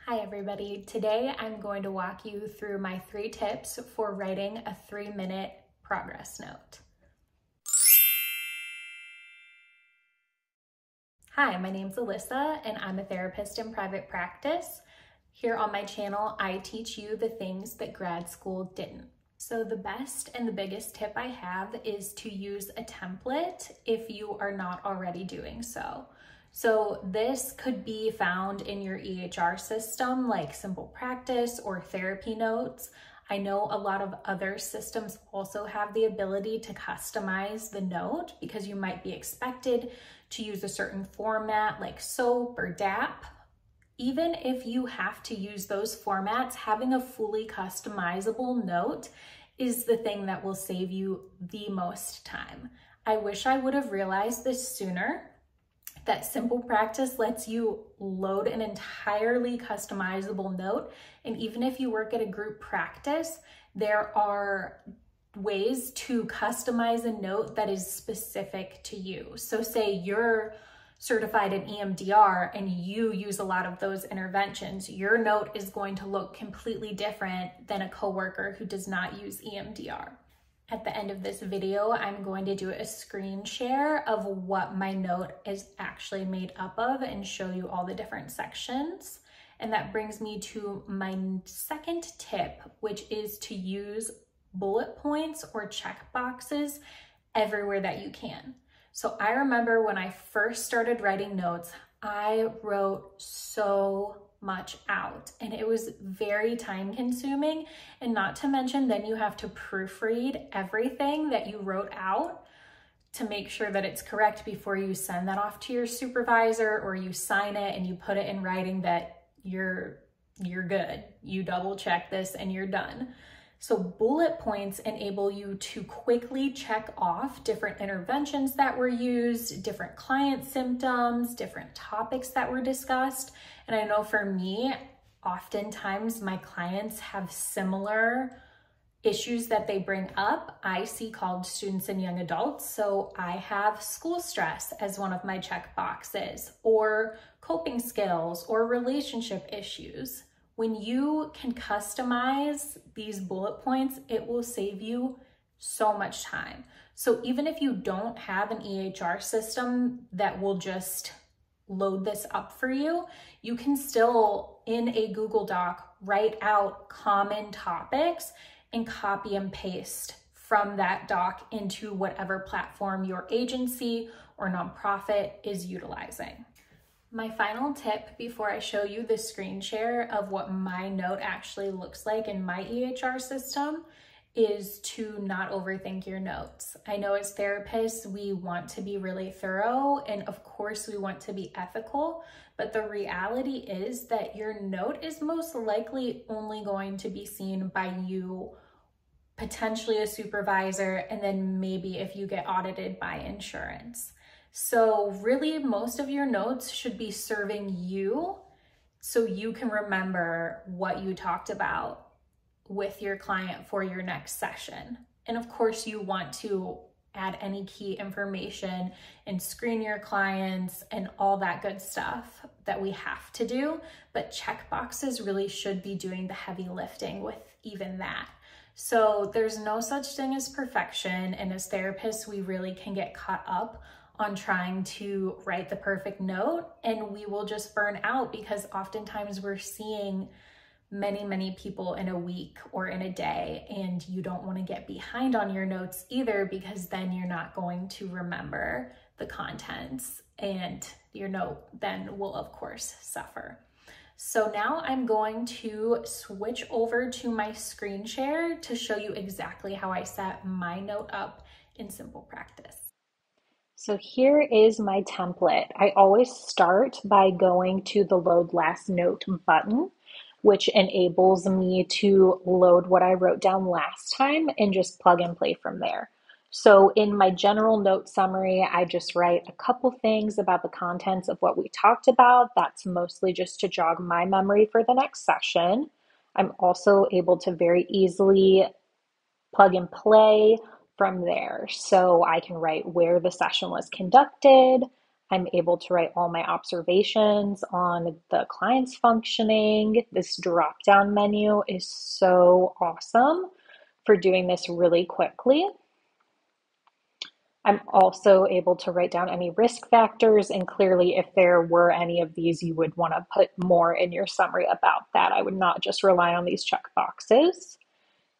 Hi everybody. Today I'm going to walk you through my 3 tips for writing a 3-minute progress note. Hi, my name's Alyssa and I'm a therapist in private practice. Here on my channel, I teach you the things that grad school didn't. So the best and the biggest tip I have is to use a template if you are not already doing so. So this could be found in your EHR system like Simple Practice or Therapy Notes. I know a lot of other systems also have the ability to customize the note because you might be expected to use a certain format like SOAP or DAP. Even if you have to use those formats, having a fully customizable note is the thing that will save you the most time. I wish I would have realized this sooner, that Simple Practice lets you load an entirely customizable note. And even if you work at a group practice, there are ways to customize a note that is specific to you. So say you're certified in EMDR and you use a lot of those interventions, your note is going to look completely different than a coworker who does not use EMDR. At the end of this video, I'm going to do a screen share of what my note is actually made up of and show you all the different sections. And that brings me to my second tip, which is to use bullet points or check boxes everywhere that you can. So I remember when I first started writing notes, I wrote so much out and it was very time consuming, and not to mention then you have to proofread everything that you wrote out to make sure that it's correct before you send that off to your supervisor or you sign it and you put it in writing that you're good. You double check this and you're done. So bullet points enable you to quickly check off different interventions that were used, different client symptoms, different topics that were discussed. And I know for me, oftentimes my clients have similar issues that they bring up. I see college students and young adults, so I have school stress as one of my check boxes, or coping skills, or relationship issues. When you can customize these bullet points, it will save you so much time. So even if you don't have an EHR system that will just load this up for you, you can still, in a Google Doc, write out common topics and copy and paste from that doc into whatever platform your agency or nonprofit is utilizing. My final tip before I show you the screen share of what my note actually looks like in my EHR system is to not overthink your notes. I know as therapists, we want to be really thorough and of course we want to be ethical, but the reality is that your note is most likely only going to be seen by you, potentially a supervisor, and then maybe if you get audited by insurance. So really most of your notes should be serving you so you can remember what you talked about with your client for your next session. And of course you want to add any key information and screen your clients and all that good stuff that we have to do, but check boxes really should be doing the heavy lifting with even that. So there's no such thing as perfection, and as therapists we really can get caught up on trying to write the perfect note, and we will just burn out because oftentimes we're seeing many people in a week or in a day, and you don't want to get behind on your notes either because then you're not going to remember the contents and your note then will of course suffer. So now I'm going to switch over to my screen share to show you exactly how I set my note up in Simple Practice. So here is my template. I always start by going to the load last note button, which enables me to load what I wrote down last time and just plug and play from there. So in my general note summary, I just write a couple things about the contents of what we talked about. That's mostly just to jog my memory for the next session. I'm also able to very easily plug and play from there. So I can write where the session was conducted, I'm able to write all my observations on the client's functioning. This drop down menu is so awesome for doing this really quickly. I'm also able to write down any risk factors, and clearly, if there were any of these, you would want to put more in your summary about that. I would not just rely on these check boxes.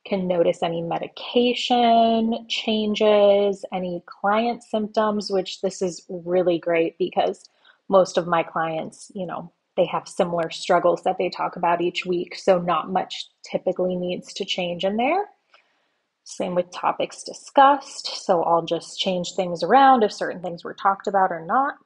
Can notice any medication changes, any client symptoms, which this is really great because most of my clients, they have similar struggles that they talk about each week, so not much typically needs to change in there. Same with topics discussed, so I'll just change things around if certain things were talked about or not.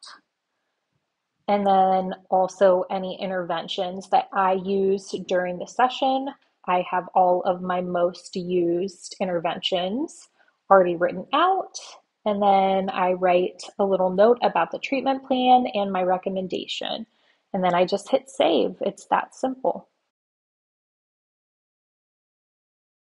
And then also any interventions that I used during the session. I have all of my most used interventions already written out. And then I write a little note about the treatment plan and my recommendation. And then I just hit save. It's that simple.